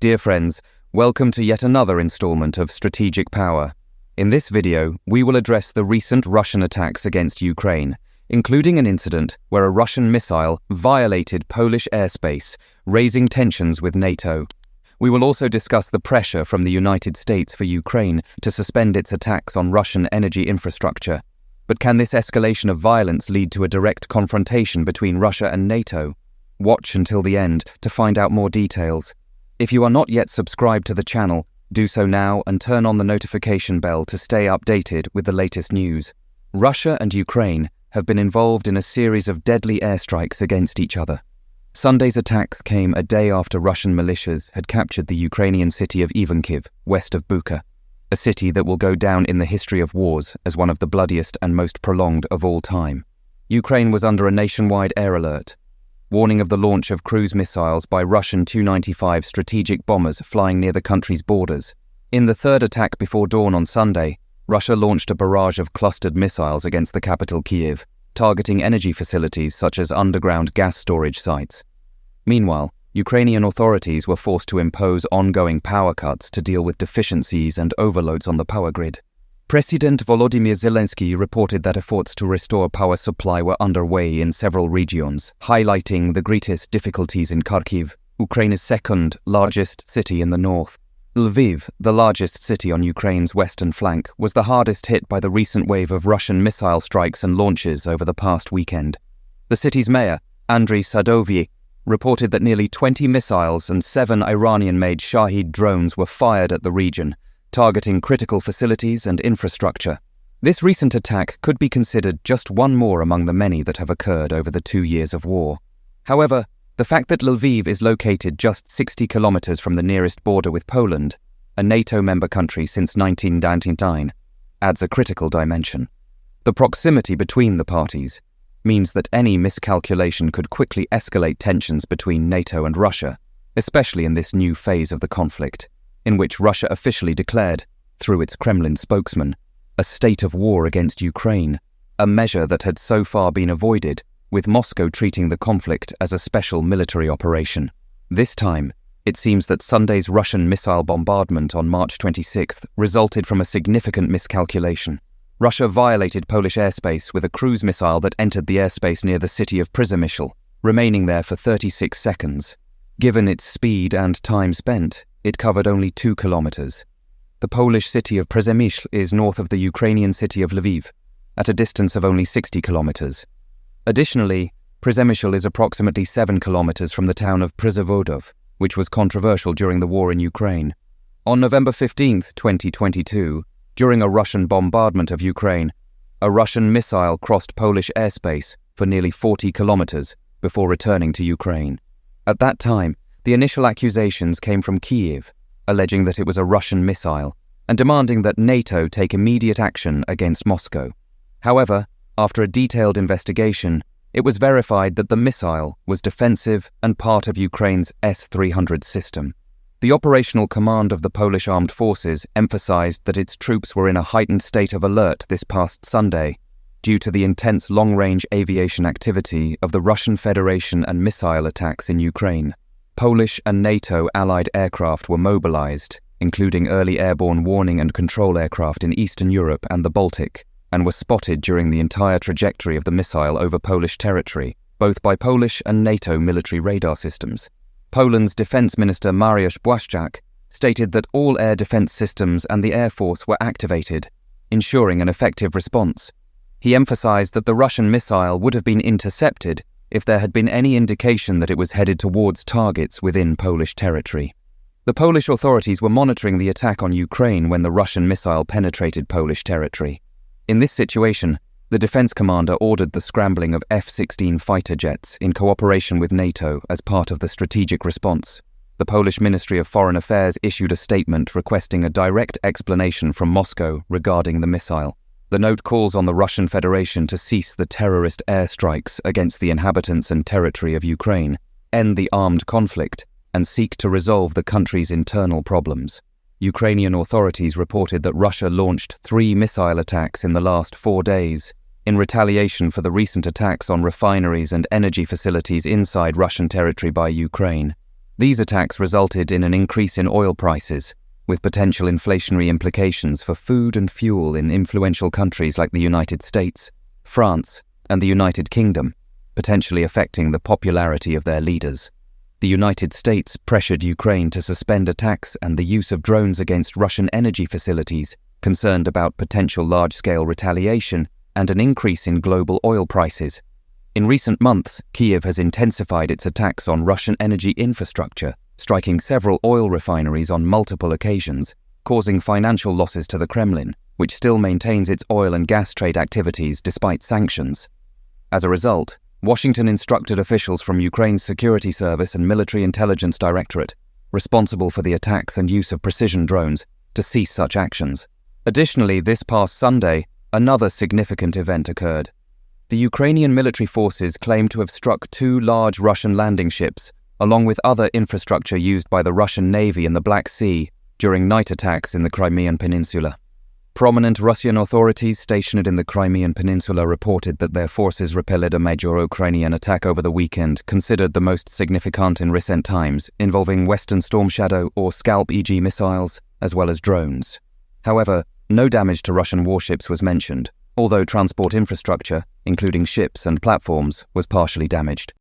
Dear friends, welcome to yet another installment of Strategic Power. In this video, we will address the recent Russian attacks against Ukraine, including an incident where a Russian missile violated Polish airspace, raising tensions with NATO. We will also discuss the pressure from the United States for Ukraine to suspend its attacks on Russian energy infrastructure. But can this escalation of violence lead to a direct confrontation between Russia and NATO? Watch until the end to find out more details. If you are not yet subscribed to the channel, do so now and turn on the notification bell to stay updated with the latest news. Russia and Ukraine have been involved in a series of deadly airstrikes against each other. Sunday's attacks came a day after Russian militias had captured the Ukrainian city of Ivankiv, west of Bucha, a city that will go down in the history of wars as one of the bloodiest and most prolonged of all time. Ukraine was under a nationwide air alert, warning of the launch of cruise missiles by Russian Tu-95 strategic bombers flying near the country's borders. In the third attack before dawn on Sunday, Russia launched a barrage of clustered missiles against the capital Kyiv, targeting energy facilities such as underground gas storage sites. Meanwhile, Ukrainian authorities were forced to impose ongoing power cuts to deal with deficiencies and overloads on the power grid. President Volodymyr Zelensky reported that efforts to restore power supply were underway in several regions, highlighting the greatest difficulties in Kharkiv, Ukraine's second largest city in the north. Lviv, the largest city on Ukraine's western flank, was the hardest hit by the recent wave of Russian missile strikes and launches over the past weekend. The city's mayor, Andriy Sadovyi, reported that nearly 20 missiles and 7 Iranian-made Shahid drones were fired at the region, targeting critical facilities and infrastructure. This recent attack could be considered just one more among the many that have occurred over the 2 years of war. However, the fact that Lviv is located just 60 kilometers from the nearest border with Poland, a NATO member country since 1999, adds a critical dimension. The proximity between the parties means that any miscalculation could quickly escalate tensions between NATO and Russia, especially in this new phase of the conflict, in which Russia officially declared, through its Kremlin spokesman, a state of war against Ukraine, a measure that had so far been avoided, with Moscow treating the conflict as a special military operation. This time, it seems that Sunday's Russian missile bombardment on March 26th resulted from a significant miscalculation. Russia violated Polish airspace with a cruise missile that entered the airspace near the city of Przemysl, remaining there for 36 seconds. Given its speed and time spent, it covered only 2 kilometers. The Polish city of Przemysl is north of the Ukrainian city of Lviv, at a distance of only 60 kilometers. Additionally, Przemysl is approximately 7 kilometers from the town of Przewodow, which was controversial during the war in Ukraine. On November 15, 2022, during a Russian bombardment of Ukraine, a Russian missile crossed Polish airspace for nearly 40 kilometers before returning to Ukraine. At that time, the initial accusations came from Kyiv, alleging that it was a Russian missile and demanding that NATO take immediate action against Moscow. However, after a detailed investigation, it was verified that the missile was defensive and part of Ukraine's S-300 system. The operational command of the Polish armed forces emphasized that its troops were in a heightened state of alert this past Sunday, due to the intense long-range aviation activity of the Russian Federation and missile attacks in Ukraine. Polish and NATO allied aircraft were mobilized, including early airborne warning and control aircraft in Eastern Europe and the Baltic, and were spotted during the entire trajectory of the missile over Polish territory, both by Polish and NATO military radar systems. Poland's Defense Minister Mariusz Błaszczak stated that all air defense systems and the Air Force were activated, ensuring an effective response. He emphasized that the Russian missile would have been intercepted if there had been any indication that it was headed towards targets within Polish territory. The Polish authorities were monitoring the attack on Ukraine when the Russian missile penetrated Polish territory. In this situation, the defense commander ordered the scrambling of F-16 fighter jets in cooperation with NATO as part of the strategic response. The Polish Ministry of Foreign Affairs issued a statement requesting a direct explanation from Moscow regarding the missile. The note calls on the Russian Federation to cease the terrorist airstrikes against the inhabitants and territory of Ukraine, end the armed conflict, and seek to resolve the country's internal problems. Ukrainian authorities reported that Russia launched 3 missile attacks in the last 4 days, in retaliation for the recent attacks on refineries and energy facilities inside Russian territory by Ukraine. These attacks resulted in an increase in oil prices, with potential inflationary implications for food and fuel in influential countries like the United States, France, and the United Kingdom, potentially affecting the popularity of their leaders. The United States pressured Ukraine to suspend attacks and the use of drones against Russian energy facilities, concerned about potential large-scale retaliation and an increase in global oil prices. In recent months, Kyiv has intensified its attacks on Russian energy infrastructure, striking several oil refineries on multiple occasions, causing financial losses to the Kremlin, which still maintains its oil and gas trade activities despite sanctions. As a result, Washington instructed officials from Ukraine's Security Service and Military Intelligence Directorate, responsible for the attacks and use of precision drones, to cease such actions. Additionally, this past Sunday, another significant event occurred. The Ukrainian military forces claim to have struck 2 large Russian landing ships, along with other infrastructure used by the Russian Navy in the Black Sea during night attacks in the Crimean Peninsula. Prominent Russian authorities stationed in the Crimean Peninsula reported that their forces repelled a major Ukrainian attack over the weekend, considered the most significant in recent times, involving Western Storm Shadow or Scalp EG missiles, as well as drones. However, no damage to Russian warships was mentioned, although transport infrastructure, including ships and platforms, was partially damaged.